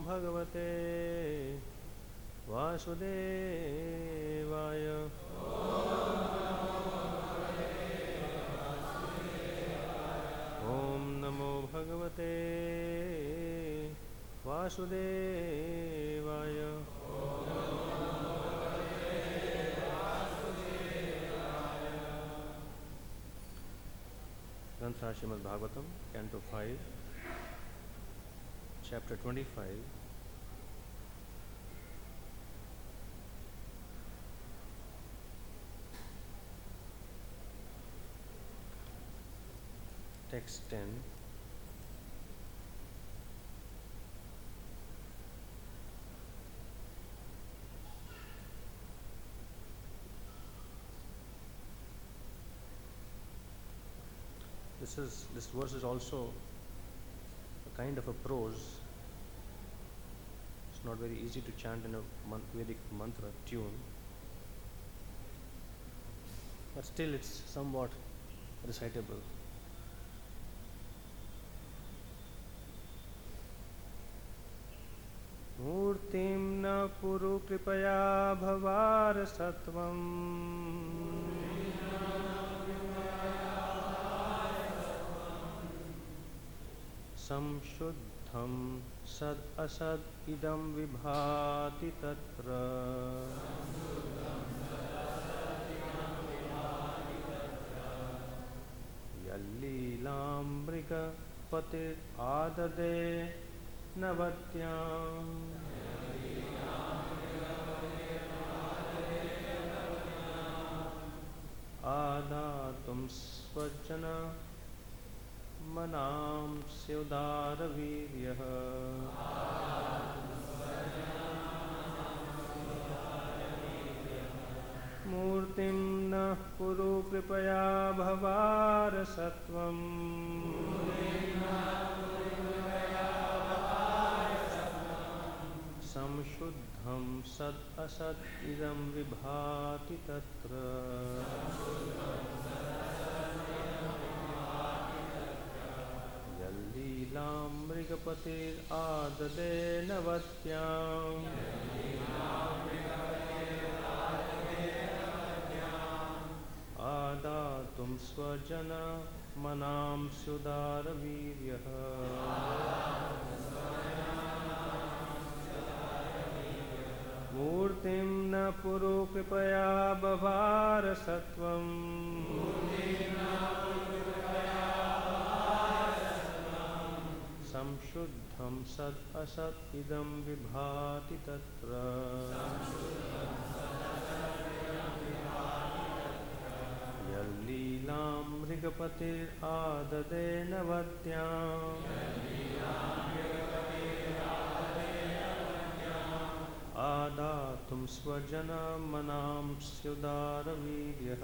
भगवते वासुदेवाय। ॐ नमो भगवते वासुदेवाय। ग्रंथ Shrimad Bhagavatam canto 5 chapter 25 text 10. This verse is also a kind of a prose. It's not very easy to chant in a Vedic mantra tune, but still it's somewhat recitable. मूर्तिं न कुरु कृपया भवार सत्वम् संशुद्धं सद् असद् इदं विभाति तत्र यल्लीलामृगपतिराददे नवत्याम् आदातुं स्वजन मनांस्योदारवीर्यः मूर्तिं नः कुरु कृपया भवार सत्वम् संशुद्धं सद् असद् इदं विभाति तत्र यल्लीलामृगपतिराददे नवत्याम् आदातुं स्वजनमनांस्योदारवीर्यः मूर्तिं न कुरु कृपया बभार सत्वम् संशुद्धं सद् असत् इदं विभाति तत्र यल्लीलामृगपतिराददे नवत्याम् आदातुं स्वजनमनांस्योदारवीर्यः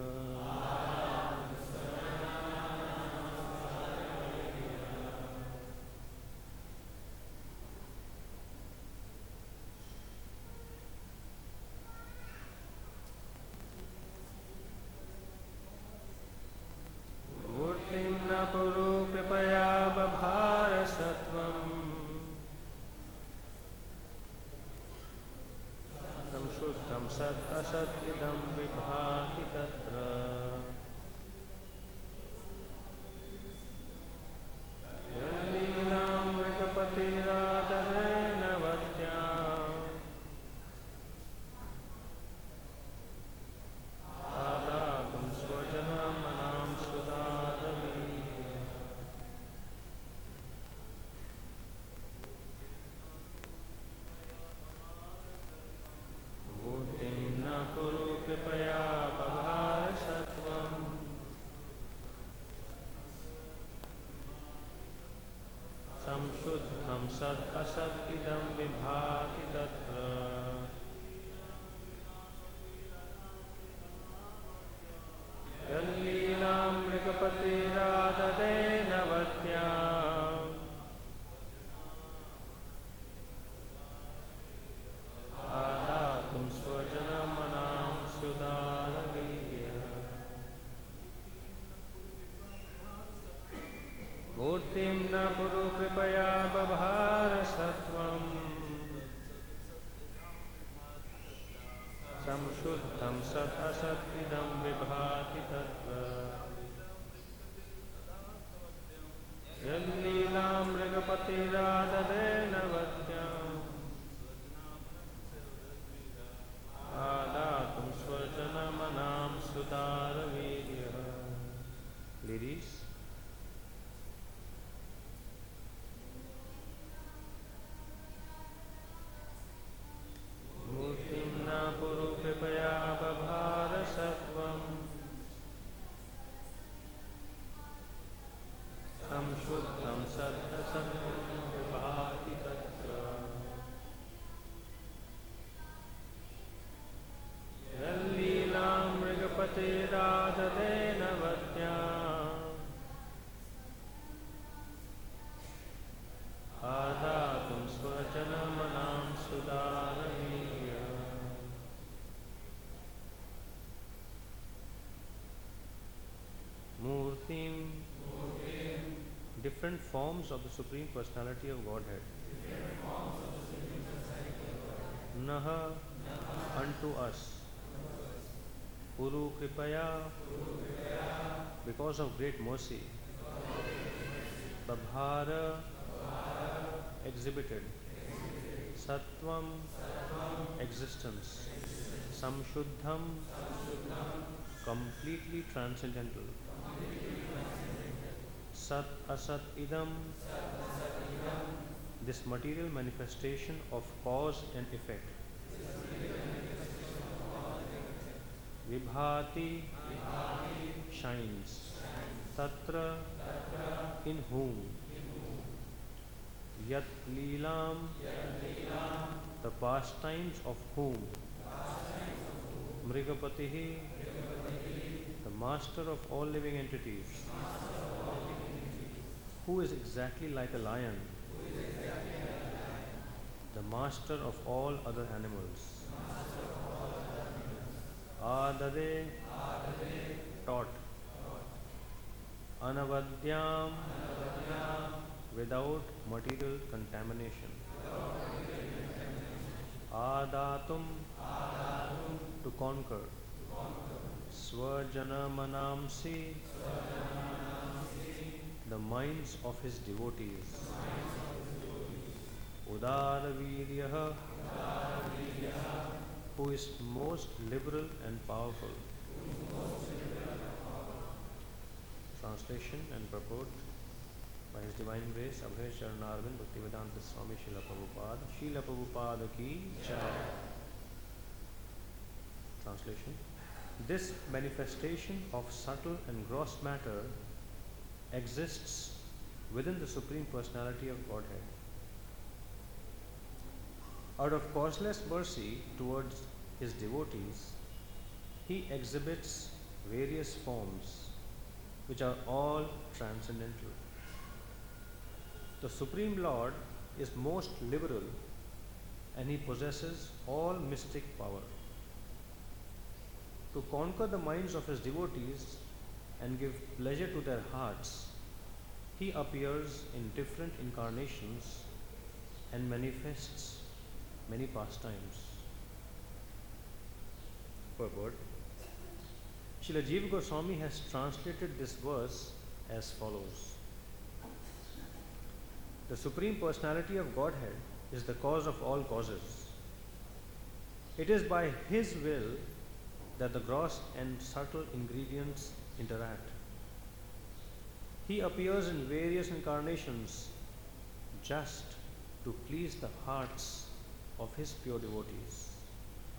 मूर्तिं न कुरु कृपया बभार सत्वम् संशुद्धं सत् असत् इदं विभाति तत्र यल्लीलामृगपतिराददे नवत्याम् आदातुं स्वजनमनांस्योदारवीर्यः मूर्तिं न कुरु कृपया बभार सत्वम् संशुद्धं सद् असत् इदं विभाति तत्र यल्लीलामृगपतिराददे नवत्याम् आदातुं स्वजनमनांस्योदारवीर्यः मूर्तिं न कुरु कृपया बभार सत्वम् सत् असत् इदं विभाति तत्र यल्लीलां मृगपतिराददेन वद्याम् आदातुं स्वजनमनां सुतारवीर्यः. Ladies, मूर्तिं न कुरु कृपया बभार सत्वम् संशुद्धं सत्सङ्गं विभाति तत्र यल्लीलां मृगपतिराददेन वद्याम् आदातुं स्वजनमनां सुदारवीर्यः. Murtim, different forms of the Supreme Personality of Godhead. Naha, unto us. Puru Kripaya, because of great mercy. Babhara, exhibited. Sattvam, existence. Samshuddham, completely transcendental. Sat asat idam, this material manifestation of cause and effect. Vibhati, shines. Tatra, in whom. Yat leelam, the pastimes of whom. Mrigapatihi, the master of all living entities, who is exactly like a lion, the master of all other animals. Adade, taught. Anavadyam, without material contamination. Adatum, to conquer. Swajanamanamsi, the minds of his devotees. Udaraviryaha, who is most liberal and powerful. Translation and purport by His Divine Grace, Abhay Charanarvind Bhaktivedanta Swami Srila Prabhupada. Srila Prabhupada ki jai. Translation. This manifestation of subtle and gross matter exists within the Supreme Personality of Godhead. Out of causeless mercy towards his devotees, he exhibits various forms which are all transcendental. The Supreme Lord is most liberal and he possesses all mystic power. To conquer the minds of his devotees and give pleasure to their hearts, he appears in different incarnations and manifests many pastimes. Purport. Srila Jiva Goswami has translated this verse as follows. The Supreme Personality of Godhead is the cause of all causes. It is by his will that the gross and subtle ingredients interact. He appears in various incarnations just to please the hearts of his pure devotees.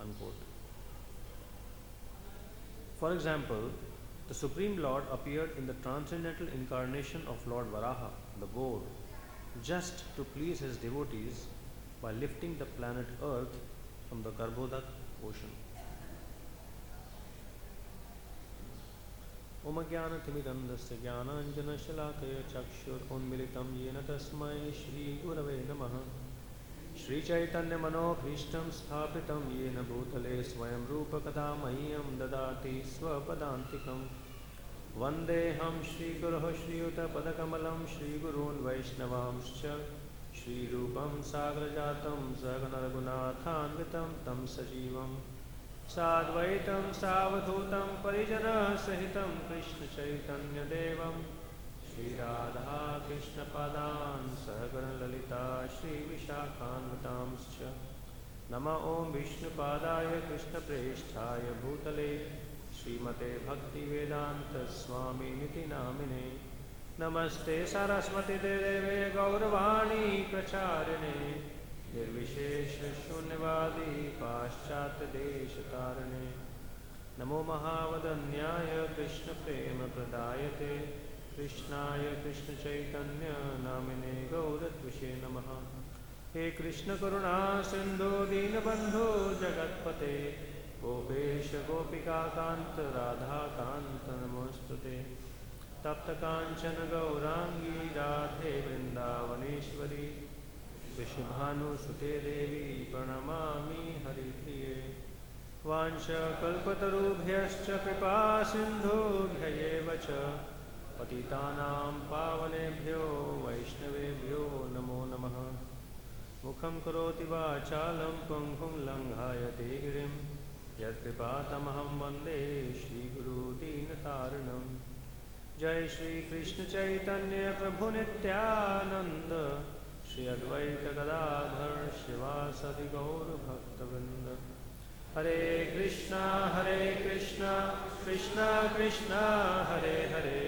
Unquote. For example, the Supreme Lord appeared in the transcendental incarnation of Lord Varaha, the boar, just to please his devotees by lifting the planet Earth from the Garbhodak ocean. Om Jnanatimidandasya Jnananjanashalakaya Chakshur Unmilitam Yena Tasmai Shri Gurave Namaha Shri Chaitanya Manobhishtam Sthapitam Yena Bhutale Swayam Rupa Kadamayyam Dadati Swapadantikam Vandeham Shri Guruho Shri Yuta Padakamalam Shri Gurun Vaishnavamscha Shri Rupam Sagrajatam Saganaragunathanvitam Tam Sajivam साद्वैतं सावधूतं परिजनसहितं कृष्णचैतन्यदेवं Shri Radha कृष्णपादान् सहगणललिता श्रीविशाखान्वितांश्च नम ॐ विष्णुपादाय कृष्णप्रेष्ठाय भूतले श्रीमते भक्तिवेदान्तस्वामिनिति नामिने नमस्ते सरस्वतीदेवे गौरवाणी प्रचारिणे निर्विशेषशून्यवादी पाश्चात्यदेशतारिणे नमो महावदन्याय कृष्णप्रेमप्रदायते कृष्णाय कृष्णचैतन्य नामिने गौरद्विषे नमः हे कृष्ण करुणा सिंधु दीनबंधु जगत्पते गोपेश गोपिकाकांत राधाकांत नमोस्तुते तप्त कांचन गौरांगी राधे वृंदावनेश्वरी विश्वभानुसुते देवी प्रणमामि हरिप्रिये वाञ्छकल्पतरुभ्यश्च कृपा सिन्धुभ्यैव च पतितानां पावनेभ्यो वैष्णवेभ्यो नमो नमः मुखं करोति वाचालं पङ्गुं लङ्घायते गिरिं यत्कृपातमहं वन्दे श्रीगुरुदीनतारिणं जय श्रीकृष्ण चैतन्य प्रभु नित्यानन्द श्री अद्वैत गदाधर शिवासदि गौरभक्तवृन्द हरे Krishna Krishna Krishna Hare Hare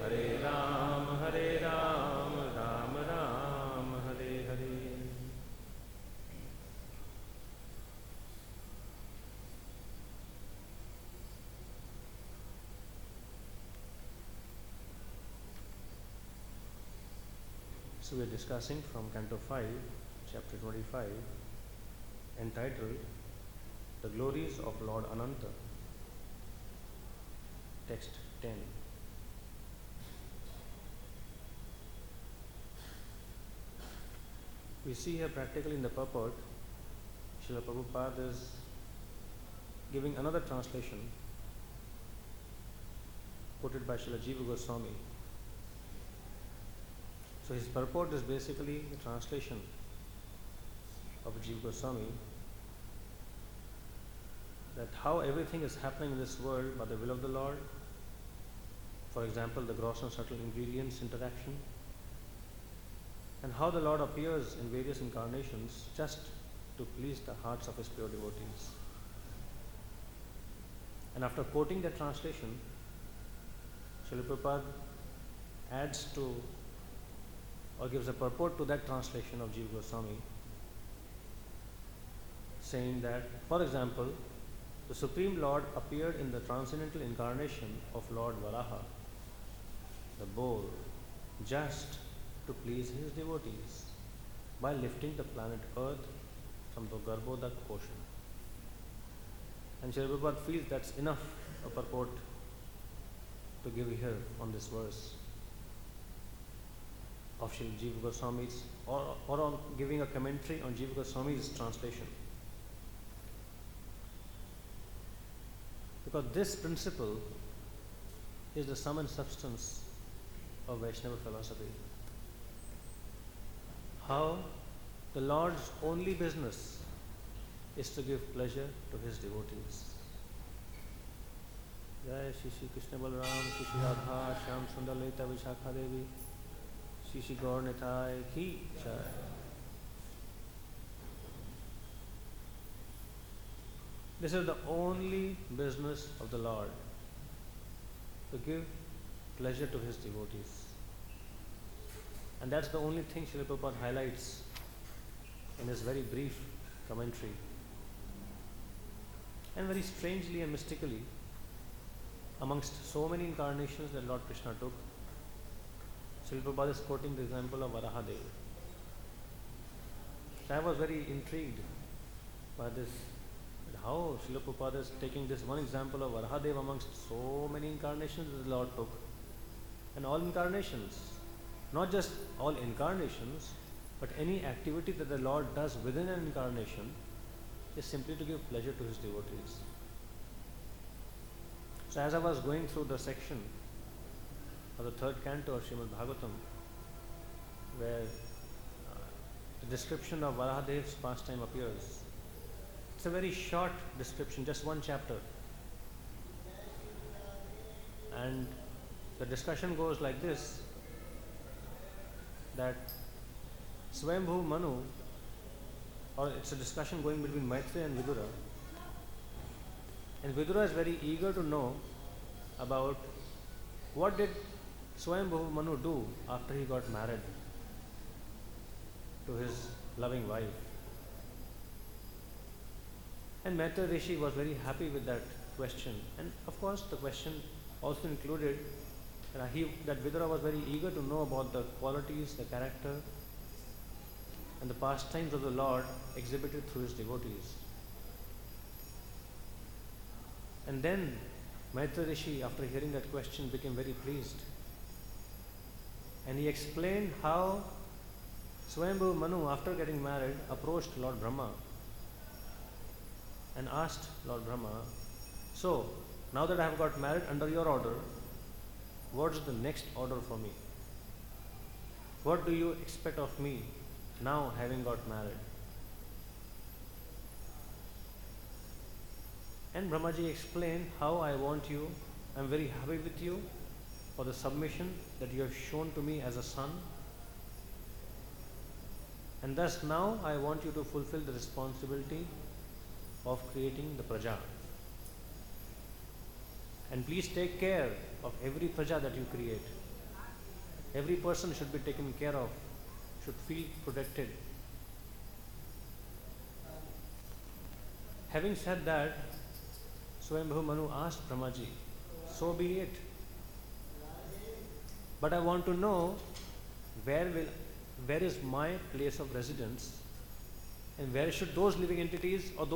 Hare Ram Ram Ram Hare Hare So we are discussing from Canto 5, Chapter 25, entitled The Glories of Lord Ananta, Text 10. We see here practically in the purport, Srila Prabhupada is giving another translation quoted by Srila Jiva Goswami. So his purport is basically a translation of Jiva Goswami, that how everything is happening in this world by the will of the Lord. For example, the gross and subtle ingredients interaction, and how the Lord appears in various incarnations just to please the hearts of his pure devotees. And after quoting that translation, Srila Prabhupada adds to or gives a purport to that translation of Jiva Goswami, saying that, for example, the Supreme Lord appeared in the transcendental incarnation of Lord Varaha, the bull, just to please his devotees by lifting the planet Earth from the Garbhodak ocean. And Srila Prabhupada feels that's enough a purport to give here on this verse of Srila Jiva Goswami's, or on giving a commentary on Jiva Goswami's translation. Because this principle is the sum and substance of Vaishnava philosophy. How the Lord's only business is to give pleasure to his devotees. Jai Shri Shri Krishna Balaram, Shri Shri Radha, Shyam Sundar Lalita Vishakha Devi, Shri Shri Gaura Nitai Ki Jai. This is the only business of the Lord, to give pleasure to his devotees. And that's the only thing Srila Prabhupada highlights in his very brief commentary. And very strangely and mystically, amongst so many incarnations that Lord Krishna took, Srila Prabhupada is quoting the example of Varahadev. So I was very intrigued by this, how Srila Prabhupada is taking this one example of Varahadev amongst so many incarnations that the Lord took. And all incarnations, not just all incarnations, but any activity that the Lord does within an incarnation is simply to give pleasure to his devotees. So as I was going through the section of the third canto of Srimad Bhagavatam, where the description of Varahadev's pastime appears, It's a very short description, just one chapter. And the discussion goes like this, that Swayambhu Manu, or it's a discussion going between Maitreya and Vidura, and Vidura is very eager to know about what did Swayambhu Manu do after he got married to his loving wife. And Maitreya Rishi was very happy with that question, and of course the question also included that Vidura was very eager to know about the qualities, the character and the pastimes of the Lord exhibited through his devotees. And then Maitreya Rishi, after hearing that question, became very pleased, and he explained how Swayambhu Manu, after getting married, approached Lord Brahma and asked Lord Brahma, so now that I have got married under your order, what is the next order for me? What do you expect of me now having got married? And Brahmaji explained how I want you, I am very happy with you for the submission that you have shown to me as a son, and thus now I want you to fulfill the responsibility of creating the praja. And please take care of every praja that you create. Every person should be taken care of, should feel protected. Having said that, Swayambhu Manu asked Brahmaji, so be it. But I want to know where is my place of residence, and where should those living entities or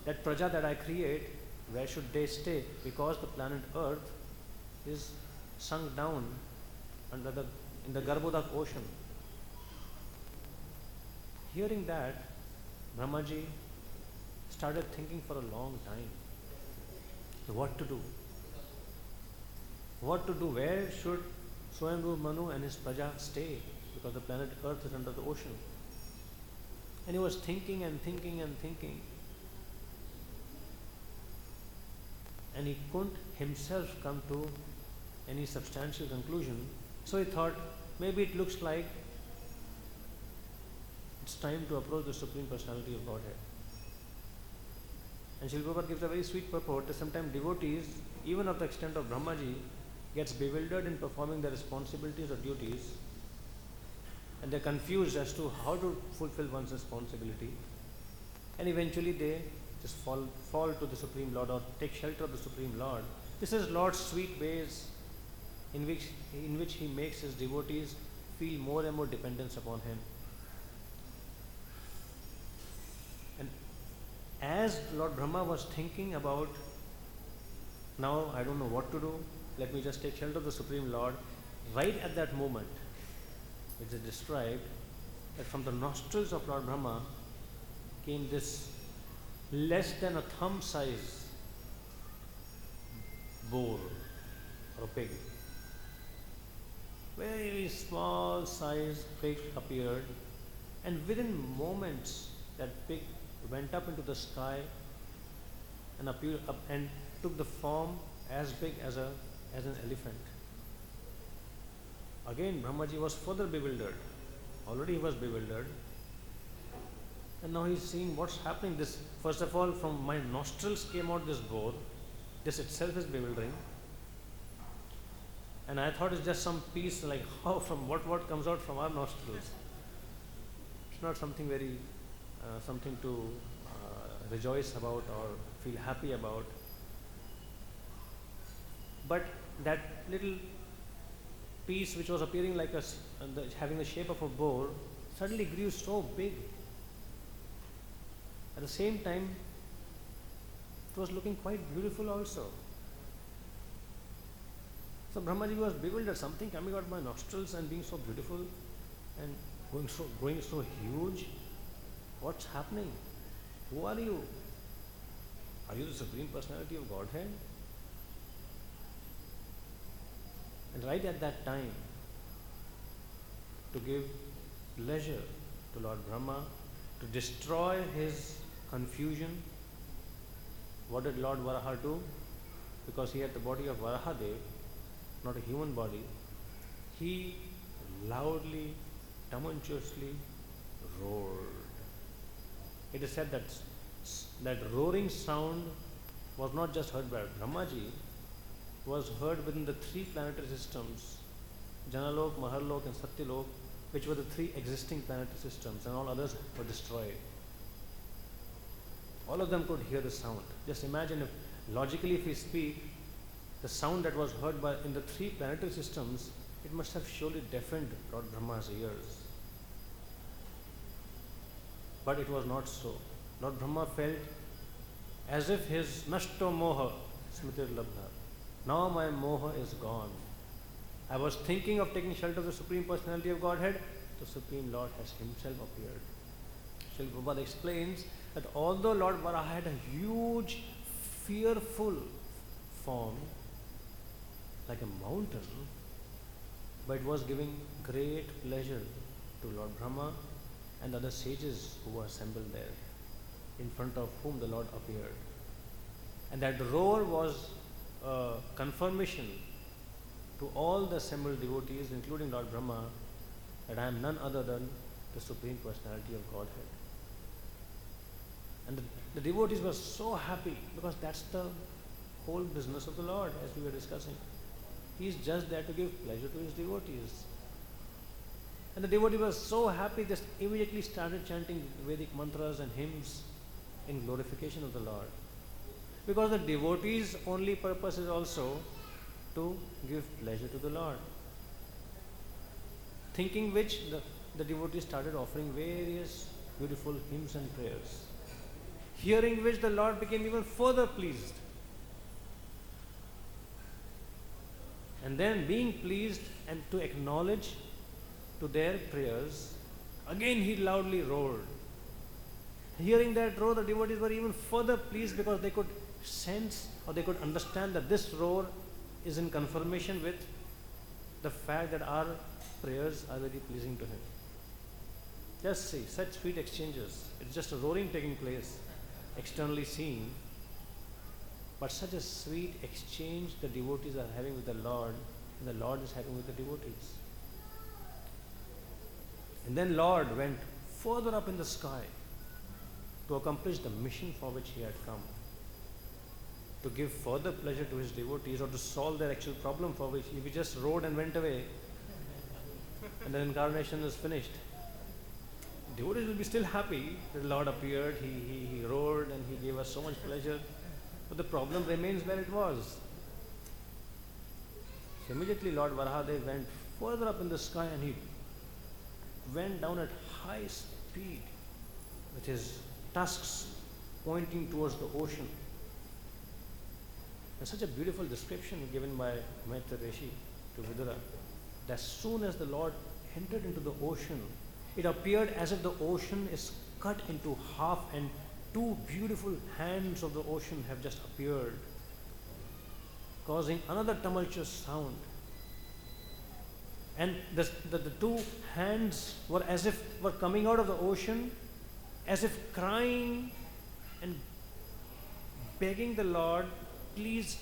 that praja that I create, where should they stay? Because the planet Earth is sunk down in the Garbhodak ocean. Hearing that, Brahmaji started thinking for a long time. What to do? What to do? Where should Swayambhu Manu and his praja stay? Because the planet Earth is under the ocean. And he was thinking and thinking and thinking. And he couldn't himself come to any substantial conclusion. So he thought, maybe it looks like it's time to approach the Supreme Personality of Godhead. And Srila Prabhupada gives a very sweet purport that sometimes devotees, even of the extent of Brahmaji, gets bewildered in performing their responsibilities or duties, and they're confused as to how to fulfill one's responsibility, and eventually they just fall to the Supreme Lord or take shelter of the Supreme Lord. This is Lord's sweet ways in which he makes his devotees feel more and more dependence upon him. And as Lord Brahma was thinking about, now I don't know what to do, let me just take shelter of the Supreme Lord, right at that moment, it is described that from the nostrils of Lord Brahma came this less than a thumb size boar or a pig. Very small size pig appeared, and within moments that pig went up into the sky and appeared and took the form as big as an elephant. Again, Brahmaji was further bewildered. Already he was bewildered. And now he is seeing what's happening. This, first of all, from my nostrils came out this boar. This itself is bewildering. And I thought it's just some piece, like how from what comes out from our nostrils. It's not something very, something to rejoice about or feel happy about. But that little piece which was appearing like having the shape of a boar suddenly grew so big. At the same time, it was looking quite beautiful also. So Brahmaji was bewildered, something coming out of my nostrils and being so beautiful and going so huge. What's happening? Who are you? Are you the Supreme Personality of Godhead? And right at that time, to give leisure to Lord Brahma, to destroy his confusion, What did Lord Varaha do? Because he had the body of Varahadev, not a human body, he loudly, tumultuously roared. It is said that that roaring sound was not just heard by Brahmaji, was heard within the three planetary systems, Janalok, Maharlok and Satyalok, which were the three existing planetary systems, and all others were destroyed. All of them could hear the sound. Just imagine if, logically if we speak, the sound that was heard in the three planetary systems, it must have surely deafened Lord Brahma's ears. But it was not so. Lord Brahma felt as if his nashto moha smritir labdha. Now my moha is gone. I was thinking of taking shelter of the Supreme Personality of Godhead. The Supreme Lord has himself appeared. Srila Prabhupada explains that although Lord Varaha had a huge, fearful form, like a mountain, but it was giving great pleasure to Lord Brahma and other sages who were assembled there, in front of whom the Lord appeared. And that roar was a confirmation to all the assembled devotees, including Lord Brahma, that I am none other than the Supreme Personality of Godhead. And the devotees were so happy, because that's the whole business of the Lord, as we were discussing. He is just there to give pleasure to his devotees. And the devotee was so happy, just immediately started chanting Vedic mantras and hymns in glorification of the Lord. Because the devotee's only purpose is also to give pleasure to the Lord. Thinking which, the devotees started offering various beautiful hymns and prayers. Hearing which, the Lord became even further pleased. And then, being pleased and to acknowledge to their prayers, again he loudly roared. Hearing that roar, the devotees were even further pleased, because they could sense or they could understand that this roar is in confirmation with the fact that our prayers are very pleasing to him. Just see, such sweet exchanges. It's just a roaring taking place, externally seen, but such a sweet exchange the devotees are having with the Lord, and the Lord is having with the devotees. And then Lord went further up in the sky to accomplish the mission for which he had come, to give further pleasure to his devotees, or to solve their actual problem for which he just rode and went away, and the incarnation is finished. Devotees will be still happy that the Lord appeared, he roared and he gave us so much pleasure, but the problem remains where it was. So immediately Lord Varahadev went further up in the sky, and he went down at high speed with his tusks pointing towards the ocean. And such a beautiful description given by Maitreya Rishi to Vidura, that as soon as the Lord entered into the ocean, it appeared as if the ocean is cut into half, and two beautiful hands of the ocean have just appeared, causing another tumultuous sound. And the two hands were as if were coming out of the ocean, as if crying and begging the Lord, please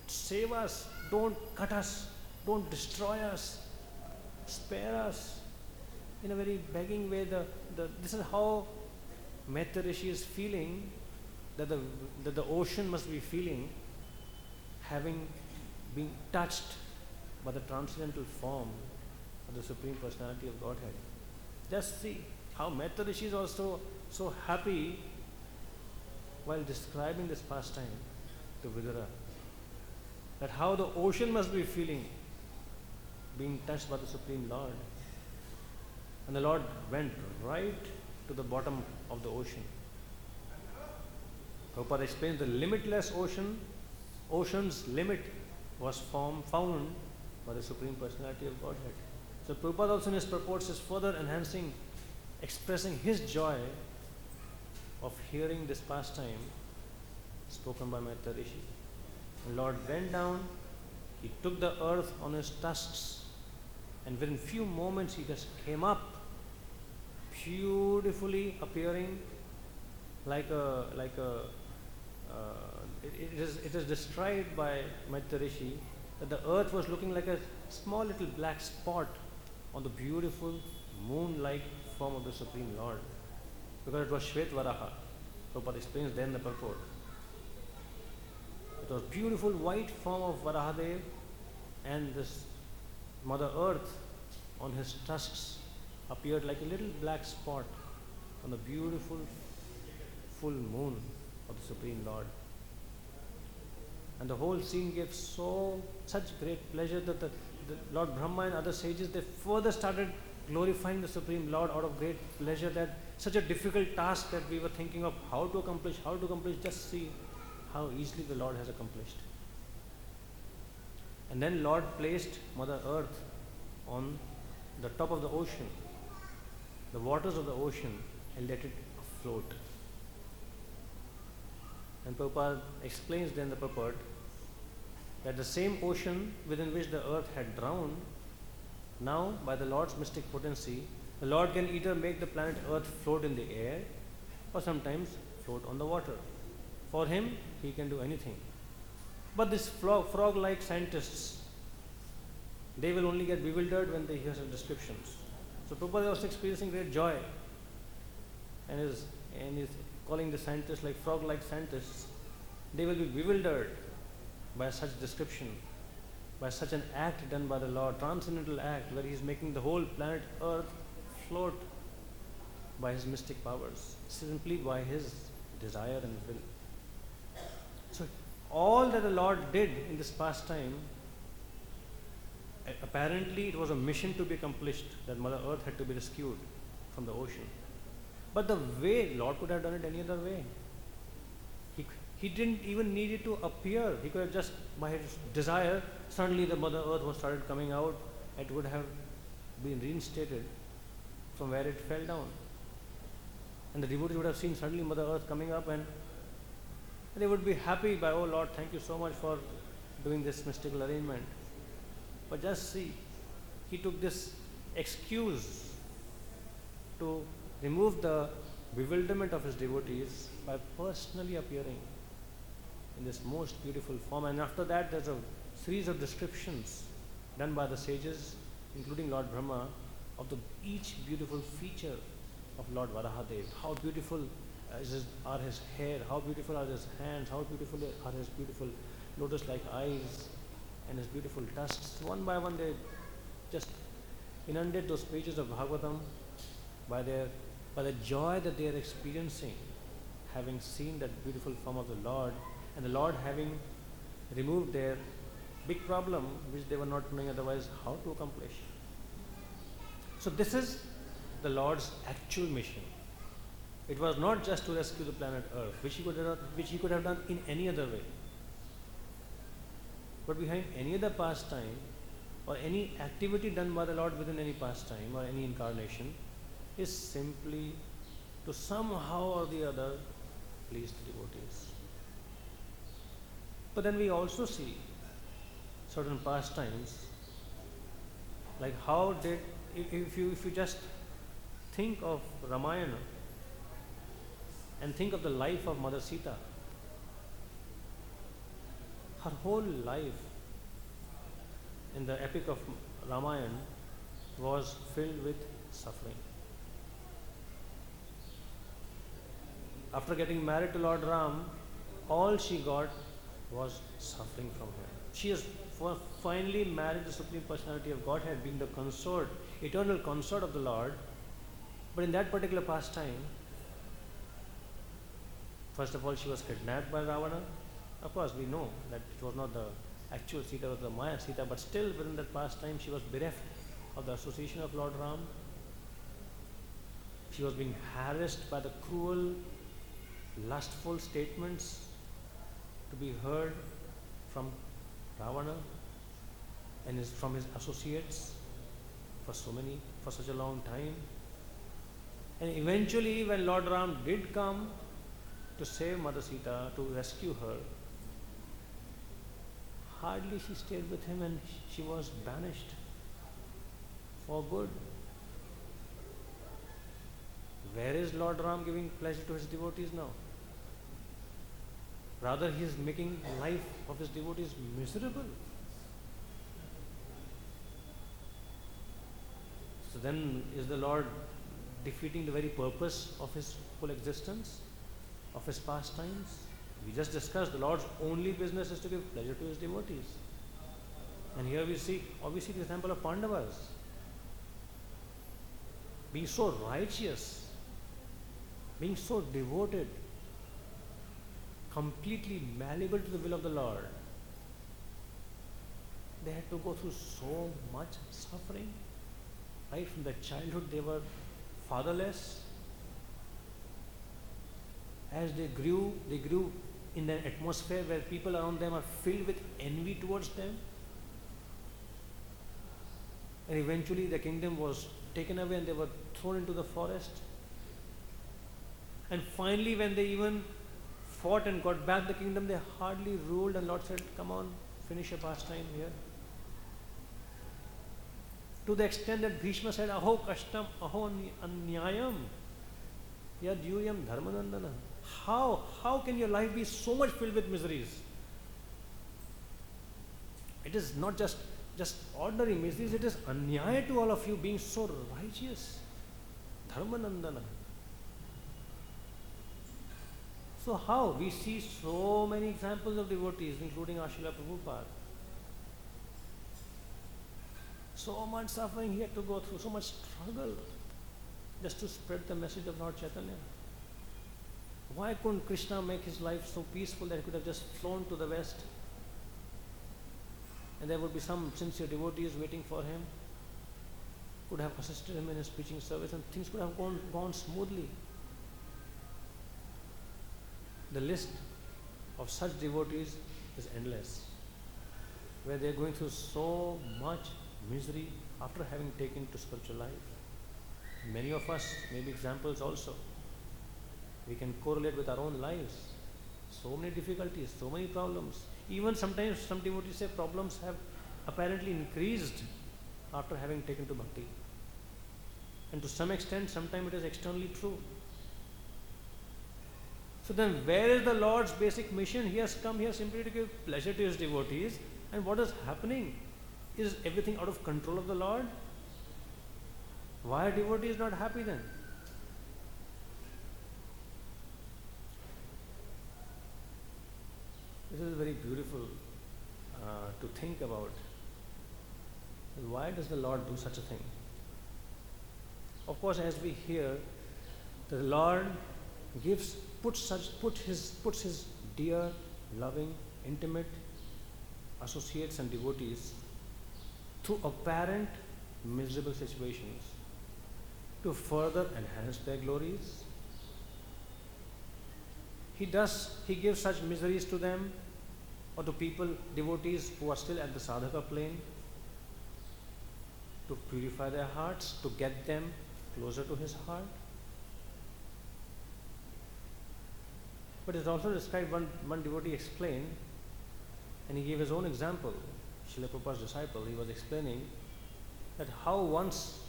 save us, don't cut us, don't destroy us, spare us. In a very begging way, this is how Maitreya Rishi is feeling, that the ocean must be feeling, having been touched by the transcendental form of the Supreme Personality of Godhead. Just see how Maitreya Rishi is also so happy while describing this pastime to Vidura, that how the ocean must be feeling, being touched by the Supreme Lord. And the Lord went right to the bottom of the ocean. Prabhupada explains the limitless ocean's limit was found by the Supreme Personality of Godhead. So Prabhupada also in his purports is further expressing his joy of hearing this pastime spoken by Maitreya Rishi. The Lord went down, he took the earth on his tusks, and within few moments he just came up, beautifully appearing like a it is described by Maitya Rishi that the earth was looking like a small little black spot on the beautiful moon-like form of the Supreme Lord, because it was Shvet Varaha. Prabhupada explains then the purport. It was beautiful white form of Varahadev, and this Mother Earth on his tusks appeared like a little black spot on the beautiful full moon of the Supreme Lord. And the whole scene gave such great pleasure that the Lord Brahma and other sages, they further started glorifying the Supreme Lord out of great pleasure, that such a difficult task that we were thinking of how to accomplish, just see how easily the Lord has accomplished. And then Lord placed Mother Earth on the top of the ocean, the waters of the ocean, and let it float. And Prabhupada explains then the purport that the same ocean within which the earth had drowned, now by the Lord's mystic potency, the Lord can either make the planet Earth float in the air or sometimes float on the water. For him, he can do anything. But these frog-like scientists, they will only get bewildered when they hear such descriptions. So Prabhupada was experiencing great joy and is calling the scientists like frog-like scientists. They will be bewildered by such description, by such an act done by the Lord, transcendental act where he is making the whole planet Earth float by his mystic powers, simply by his desire and will. So all that the Lord did in this pastime, apparently it was a mission to be accomplished, that Mother Earth had to be rescued from the ocean. But the way, Lord could have done it any other way. He didn't even need it to appear. He could have just, by his desire, suddenly the Mother Earth was started coming out. It would have been reinstated from where it fell down. And the devotees would have seen suddenly Mother Earth coming up, and they would be happy by, oh Lord, thank you so much for doing this mystical arrangement. But just see, he took this excuse to remove the bewilderment of his devotees by personally appearing in this most beautiful form. And after that, there's a series of descriptions done by the sages, including Lord Brahma, of each beautiful feature of Lord Varahadev. How beautiful are his hair, how beautiful are his hands, how beautiful are his beautiful lotus-like eyes and his beautiful tusks. One by one, they just inundate those pages of Bhagavatam by the joy that they are experiencing, having seen that beautiful form of the Lord, and the Lord having removed their big problem which they were not knowing otherwise how to accomplish. So this is the Lord's actual mission. It was not just to rescue the planet Earth, which he could have done in any other way. But behind any other pastime or any activity done by the Lord within any pastime or any incarnation is simply to somehow or the other please the devotees. But then we also see certain pastimes, like how did, if you just think of Ramayana and think of the life of Mother Sita, her whole life in the epic of Ramayana was filled with suffering. After getting married to Lord Ram, all she got was suffering from him. She has finally married the Supreme Personality of Godhead, being the consort, eternal consort of the Lord. But in that particular pastime, first of all, she was kidnapped by Ravana. Of course, we know that it was not the actual Sita, it was the Maya Sita, but still within that pastime, she was bereft of the association of Lord Ram. She was being harassed by the cruel, lustful statements to be heard from Ravana and from his associates for such a long time. And eventually, when Lord Ram did come to save Mother Sita, to rescue her, hardly she stayed with him and she was banished for good. Where is Lord Ram giving pleasure to his devotees now? Rather, he is making life of his devotees miserable. So then, is the Lord defeating the very purpose of his whole existence, of his pastimes? We just discussed the Lord's only business is to give pleasure to his devotees. And here we see the example of Pandavas being so righteous, being so devoted, completely malleable to the will of the Lord. They had to go through so much suffering. Right from their childhood they were fatherless. As they grew in an atmosphere where people around them are filled with envy towards them. And eventually the kingdom was taken away and they were thrown into the forest. And finally, when they even fought and got back the kingdom, they hardly ruled, and Lord said, come on, finish your pastime here. To the extent that Bhishma said, Aho kashtam, aho anyayam, yadyuyam dharmanandana. How can your life be so much filled with miseries? It is not just ordinary miseries, it is anyaya to all of you being so righteous. Dharmanandana. So how? We see so many examples of devotees, including Srila Prabhupada. So much suffering he had to go through, so much struggle just to spread the message of Lord Chaitanya. Why couldn't Krishna make his life so peaceful that he could have just flown to the west and there would be some sincere devotees waiting for him, could have assisted him in his preaching service, and things could have gone smoothly. The list of such devotees is endless, where they are going through so much misery after having taken to spiritual life. Many of us may be examples also. We can correlate with our own lives. So many difficulties, so many problems. Even sometimes some devotees say problems have apparently increased after having taken to bhakti. And to some extent, sometimes it is externally true. So then where is the Lord's basic mission? He has come here simply to give pleasure to his devotees. And what is happening? Is everything out of control of the Lord? Why are devotees not happy then? This is very beautiful to think about. Why does the Lord do such a thing? Of course, as we hear, the Lord puts his dear, loving, intimate associates and devotees through apparent miserable situations to further enhance their glories. He gives such miseries to them or to people, devotees who are still at the sadhaka plane, to purify their hearts, to get them closer to his heart. But it's also described, one devotee explained, and he gave his own example. Srila Prabhupada's disciple, he was explaining that how once,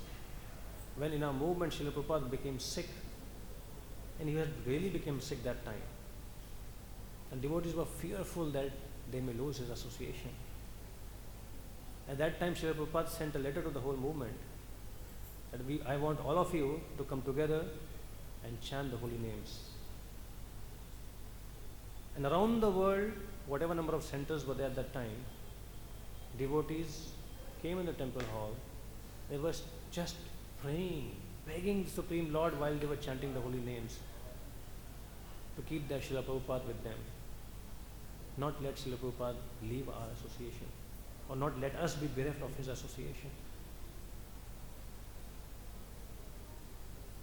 when in our movement Srila Prabhupada became sick, and he had really become sick that time, and devotees were fearful that they may lose his association. At that time, Srila Prabhupada sent a letter to the whole movement that I want all of you to come together and chant the holy names. And around the world, whatever number of centers were there at that time, devotees came in the temple hall. They were just praying, begging the Supreme Lord while they were chanting the holy names to keep their Srila Prabhupada with them. Not let Srila Prabhupada leave our association, or not let us be bereft of his association.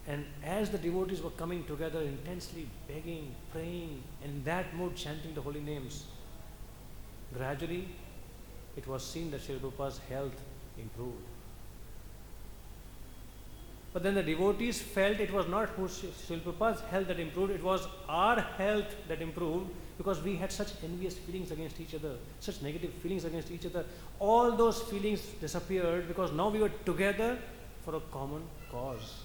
And as the devotees were coming together intensely, begging, praying, and in that mood chanting the holy names, gradually it was seen that Srila Prabhupada's health improved. But then the devotees felt it was not Srila Prabhupada's health that improved, it was our health that improved, because we had such envious feelings against each other, such negative feelings against each other. All those feelings disappeared because now we were together for a common cause,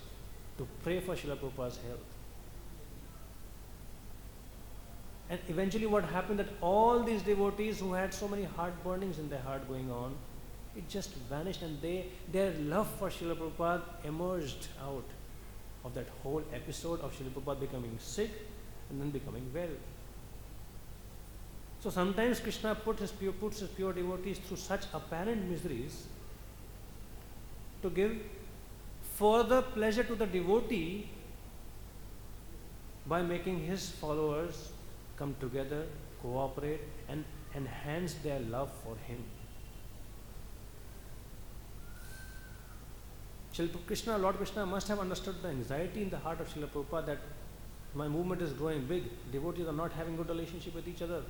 to pray for Srila Prabhupada's health. And eventually what happened, that all these devotees who had so many heart burnings in their heart going on, it just vanished, and their love for Srila Prabhupada emerged out of that whole episode of Srila Prabhupada becoming sick and then becoming well. So sometimes Krishna puts his pure devotees through such apparent miseries to give further pleasure to the devotee by making his followers come together, cooperate, and enhance their love for him. Lord Krishna must have understood the anxiety in the heart of Srila Prabhupada that my movement is growing big, devotees are not having good relationship with each other.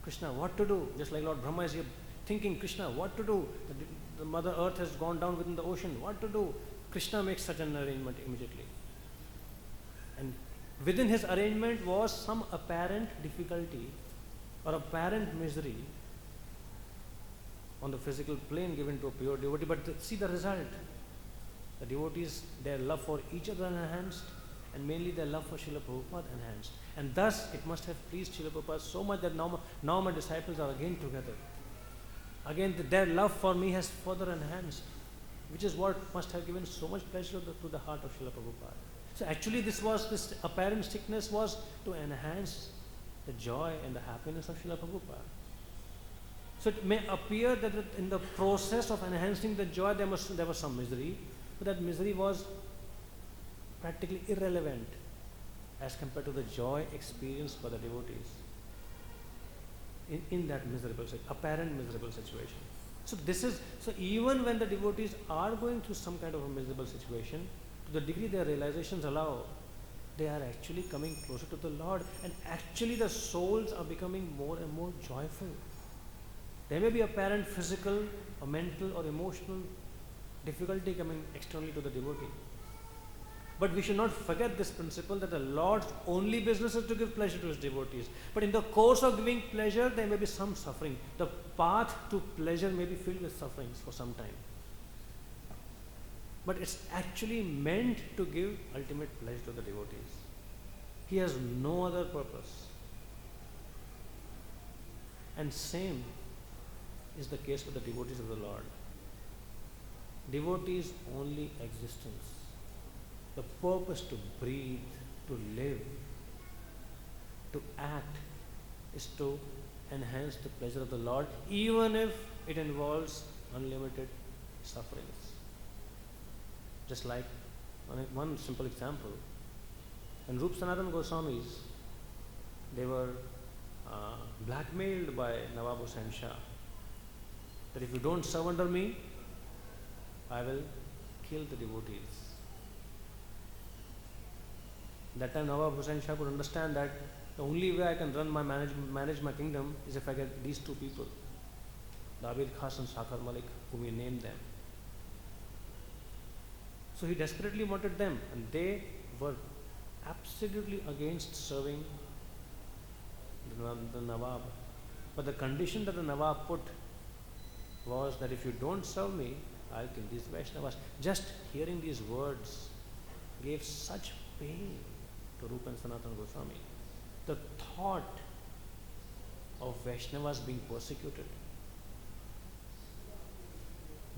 Krishna, what to do? Just like Lord Brahma is here thinking, Krishna, what to do? The Mother Earth has gone down within the ocean, what to do? Krishna makes such an arrangement immediately. And within his arrangement was some apparent difficulty or apparent misery on the physical plane given to a pure devotee, but see the result. The devotees, their love for each other enhanced, and mainly their love for Srila Prabhupada enhanced. And thus it must have pleased Srila Prabhupada so much that now my disciples are again together. Again, their love for me has further enhanced, which is what must have given so much pleasure to the heart of Srila Prabhupada. So actually this apparent sickness was to enhance the joy and the happiness of Srila Prabhupada. So it may appear that in the process of enhancing the joy there was some misery, but that misery was practically irrelevant as compared to the joy experienced by the devotees in that apparent miserable situation. So even when the devotees are going through some kind of a miserable situation, to the degree their realizations allow, they are actually coming closer to the Lord, and actually the souls are becoming more and more joyful. There may be apparent physical or mental or emotional difficulty coming externally to the devotee. But we should not forget this principle that the Lord's only business is to give pleasure to his devotees. But in the course of giving pleasure, there may be some suffering. The path to pleasure may be filled with sufferings for some time. But it's actually meant to give ultimate pleasure to the devotees. He has no other purpose. And same is the case with the devotees of the Lord. Devotees' only existence, the purpose to breathe, to live, to act, is to enhance the pleasure of the Lord, even if it involves unlimited sufferings. Just like one simple example, when Rup Sanatana Goswamis, they were blackmailed by Nawab Hussain Shah, that if you don't serve under me, I will kill the devotees. That time Nawab Hussain Shah could understand that the only way I can manage my kingdom is if I get these two people, Dabir Khas and Sakhar Malik, whom he named them. So he desperately wanted them, and they were absolutely against serving the Nawab. But the condition that the Nawab put was that if you don't serve me, I'll kill these Vaishnavas. Just hearing these words gave such pain to Rupa and Sanatana Goswami. The thought of Vaishnavas being persecuted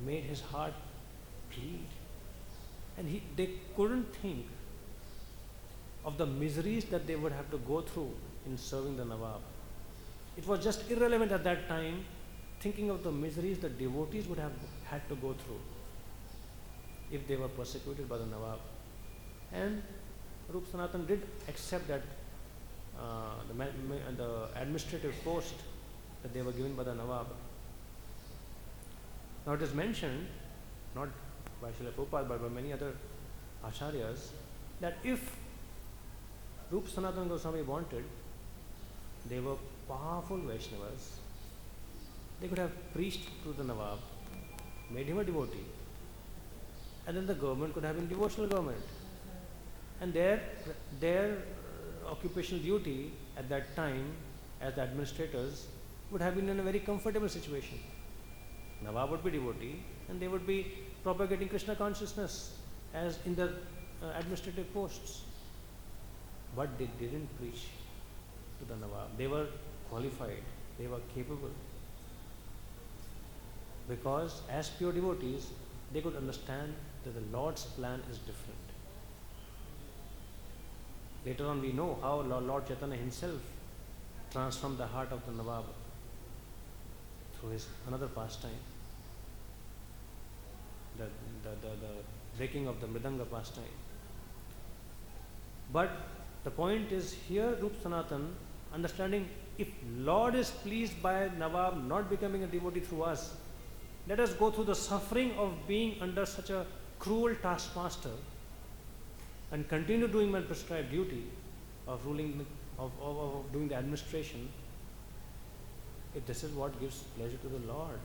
made his heart bleed. And they couldn't think of the miseries that they would have to go through in serving the Nawab. It was just irrelevant at that time, thinking of the miseries the devotees would have had to go through if they were persecuted by the Nawab. And Rup Sanatan did accept that the administrative post that they were given by the Nawab. Now it is mentioned, not by Srila Prabhupada but by many other acharyas, that if Rup Sanatana Goswami wanted, they were powerful Vaishnavas, they could have preached to the Nawab, made him a devotee, and then the government could have been devotional government. And their occupational duty at that time as the administrators would have been in a very comfortable situation. Nawab would be devotee and they would be propagating Krishna consciousness as in the administrative posts. But they didn't preach. to the Nawab. They were qualified, they were capable. Because as pure devotees, they could understand that the Lord's plan is different. Later on we know how Lord Chaitanya himself transformed the heart of the Nawab through his another pastime, the breaking of the Mridanga pastime. But the point is here, Rup Sanatan, understanding if Lord is pleased by Nawab not becoming a devotee through us, let us go through the suffering of being under such a cruel taskmaster and continue doing my prescribed duty of ruling, of doing the administration, if this is what gives pleasure to the Lord.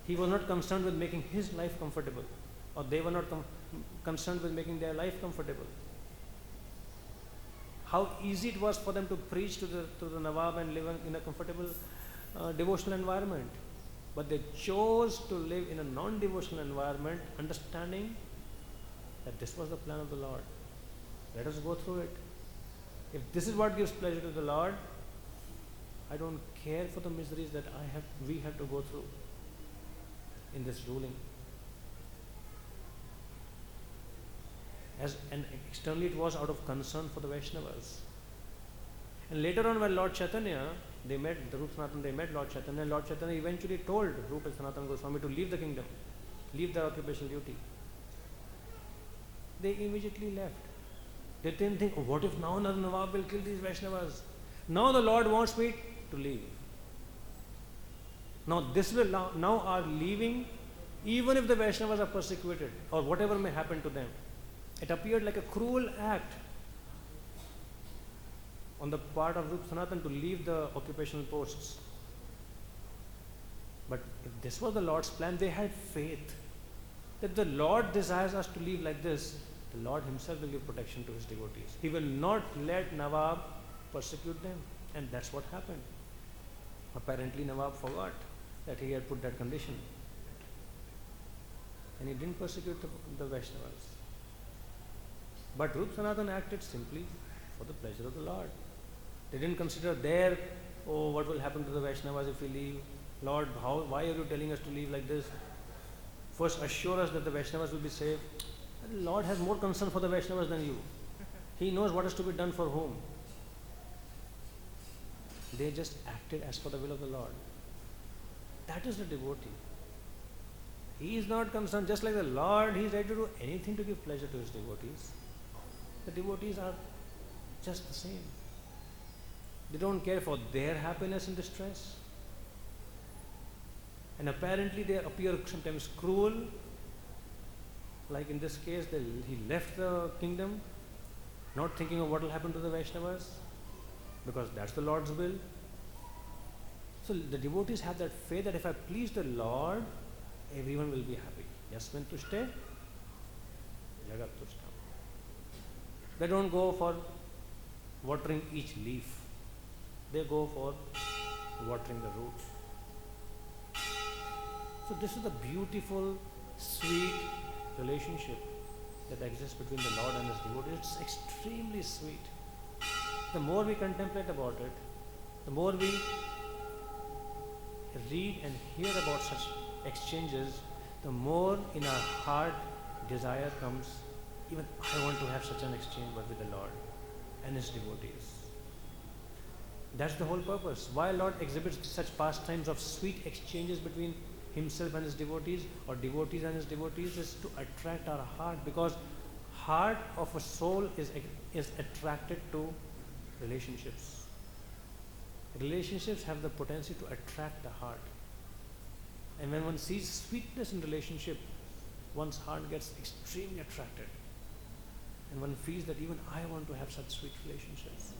He was not concerned with making his life comfortable, or they were not concerned with making their life comfortable. How easy it was for them to preach to the Nawab and live in a comfortable devotional environment. But they chose to live in a non-devotional environment, understanding that this was the plan of the Lord. Let us go through it. If this is what gives pleasure to the Lord, I don't care for the miseries that we have to go through in this ruling. And externally it was out of concern for the Vaishnavas. And later on, when Lord Chaitanya, they met the Rupa Sanatan, they met Lord Chaitanya, and Lord Chaitanya eventually told Rupa Sanatana Goswami to leave the kingdom, leave their occupational duty. They immediately left. They didn't think, oh, what if now another Nawab will kill these Vaishnavas? Now the Lord wants me to leave. Now this will now are leaving, even if the Vaishnavas are persecuted or whatever may happen to them. It appeared like a cruel act on the part of Rupa Sanatan to leave the occupational posts. But if this was the Lord's plan, they had faith that the Lord desires us to live like this. The Lord himself will give protection to his devotees. He will not let Nawab persecute them. And that's what happened. Apparently Nawab forgot that he had put that condition. And he didn't persecute the Vaishnavas. But Rupa Sanatan acted simply for the pleasure of the Lord. They didn't consider what will happen to the Vaishnavas if we leave? Lord, why are you telling us to leave like this? First assure us that the Vaishnavas will be safe. The Lord has more concern for the Vaishnavas than you. He knows what is to be done for whom. They just acted as per the will of the Lord. That is the devotee. He is not concerned, just like the Lord, he is ready to do anything to give pleasure to his devotees. The devotees are just the same. They don't care for their happiness and distress. And apparently they appear sometimes cruel. Like in this case, he left the kingdom, not thinking of what will happen to the Vaishnavas, because that's the Lord's will. So the devotees have that faith that if I please the Lord, everyone will be happy. Yasmin tushte, jagat tushtam. They don't go for watering each leaf. They go for watering the root. So this is a beautiful, sweet relationship that exists between the Lord and his devotees. It's extremely sweet. The more we contemplate about it, the more we read and hear about such exchanges, the more in our heart desire comes, even I want to have such an exchange but with the Lord and his devotees. That's the whole purpose. Why Lord exhibits such pastimes of sweet exchanges between himself and his devotees, or devotees and his devotees, is to attract our heart, because heart of a soul is attracted to relationships. Relationships have the potential to attract the heart. And when one sees sweetness in relationship, one's heart gets extremely attracted. And one feels that even I want to have such sweet relationships.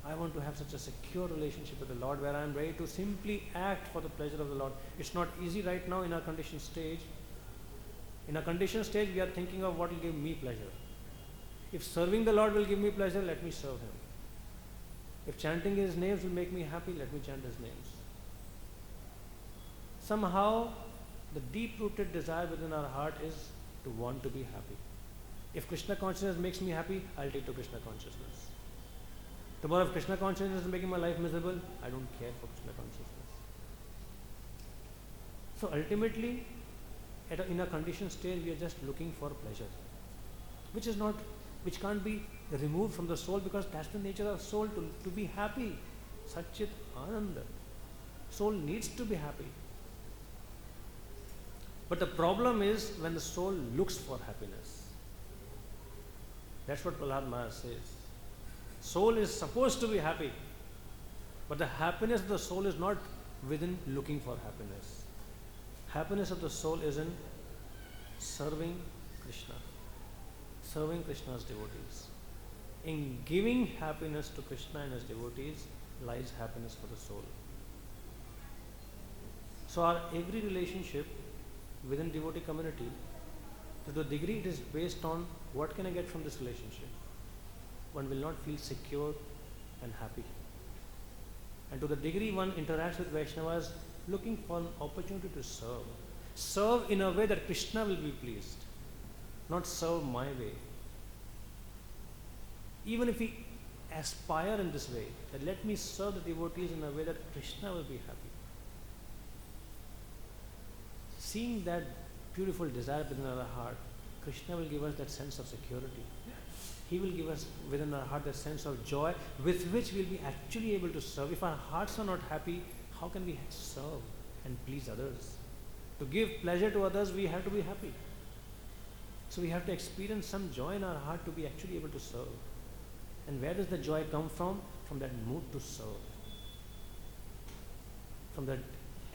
I want to have such a secure relationship with the Lord where I am ready to simply act for the pleasure of the Lord. It's not easy right now in our conditioned stage. In our conditioned stage, we are thinking of what will give me pleasure. If serving the Lord will give me pleasure, let me serve him. If chanting his names will make me happy, let me chant his names. Somehow, the deep-rooted desire within our heart is to want to be happy. If Krishna consciousness makes me happy, I'll take to Krishna consciousness. Tomorrow, if Krishna consciousness is making my life miserable, I don't care for Krishna consciousness. So ultimately, in a conditioned state, we are just looking for pleasure, which can't be removed from the soul, because that's the nature of soul, to be happy. Satchit Ananda. Soul needs to be happy. But the problem is when the soul looks for happiness. That's what Prahlad Maharaj says. Soul is supposed to be happy, but the happiness of the soul is not within looking for happiness. Happiness of the soul is in serving Krishna, serving Krishna's devotees. In giving happiness to Krishna and his devotees lies happiness for the soul. So our every relationship within devotee community, to the degree it is based on what can I get from this relationship, one will not feel secure and happy. And to the degree one interacts with Vaishnavas looking for an opportunity to serve in a way that Krishna will be pleased, not serve my way. Even if we aspire in this way, that let me serve the devotees in a way that Krishna will be happy. Seeing that beautiful desire within our heart, Krishna will give us that sense of security. He will give us within our heart that sense of joy with which we will be actually able to serve. If our hearts are not happy, how can we serve and please others? To give pleasure to others, we have to be happy. So we have to experience some joy in our heart to be actually able to serve. And where does the joy come from? From that mood to serve. From that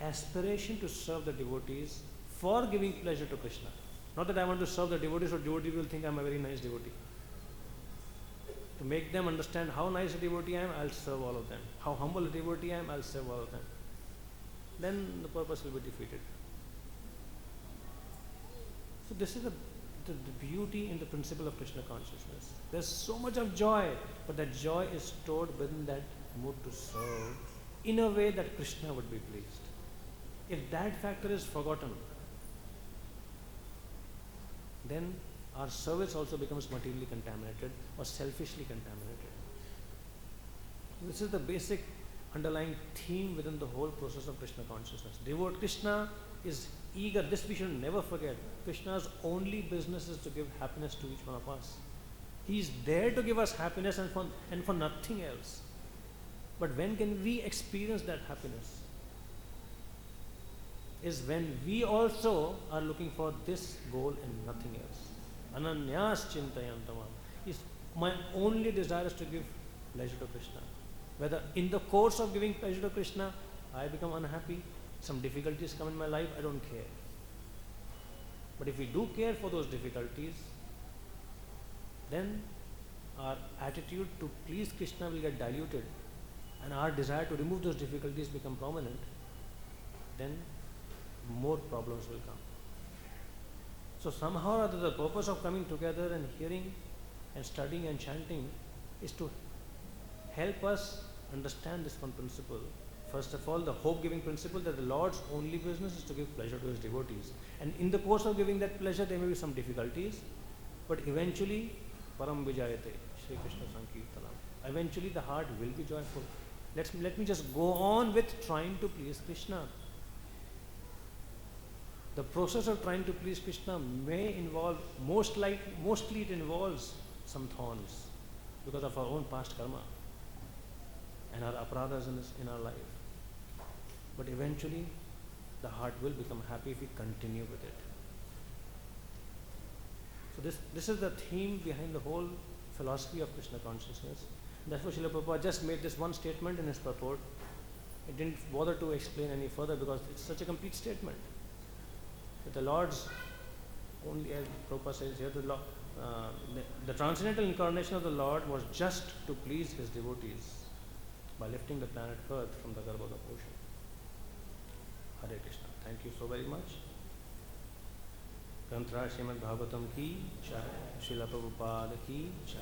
aspiration to serve the devotees for giving pleasure to Krishna. Not that I want to serve the devotees, so devotees will think I am a very nice devotee. To make them understand how nice a devotee I am, I will serve all of them. How humble a devotee I am, I will serve all of them. Then the purpose will be defeated. So this is the beauty in the principle of Krishna consciousness. There's so much of joy, but that joy is stored within that mood to serve in a way that Krishna would be pleased. If that factor is forgotten, then our service also becomes materially contaminated or selfishly contaminated. This is the basic underlying theme within the whole process of Krishna consciousness. Devote Krishna is eager. This we should never forget. Krishna's only business is to give happiness to each one of us. He is there to give us happiness and for nothing else. But when can we experience that happiness? Is when we also are looking for this goal and nothing else. Ananyas chintayantamam. My only desire is to give pleasure to Krishna. Whether in the course of giving pleasure to Krishna, I become unhappy, some difficulties come in my life, I don't care. But if we do care for those difficulties, then our attitude to please Krishna will get diluted and our desire to remove those difficulties become prominent. Then more problems will come. So somehow or other, the purpose of coming together and hearing and studying and chanting is to help us understand this one principle. First of all, the hope-giving principle that the Lord's only business is to give pleasure to his devotees. And in the course of giving that pleasure, there may be some difficulties, but eventually, Param Vijayate, Shri Krishna Sankirtanam. Eventually, the heart will be joyful. Let me just go on with trying to please Krishna. The process of trying to please Krishna may involve, mostly it involves some thorns because of our own past karma and our aparadhas in our life. But eventually, the heart will become happy if we continue with it. So this is the theme behind the whole philosophy of Krishna consciousness. That's why Srila Prabhupada just made this one statement in his purport. It didn't bother to explain any further because it's such a complete statement. That the Lord's only, as Prabhupada says here, the transcendental incarnation of the Lord was just to please his devotees by lifting the planet Earth from the Garbhoga ocean. Hare Krishna. Thank you so very much. Granthra Srimad Bhagavatam ki jai. Srila Prabhupada ki jai.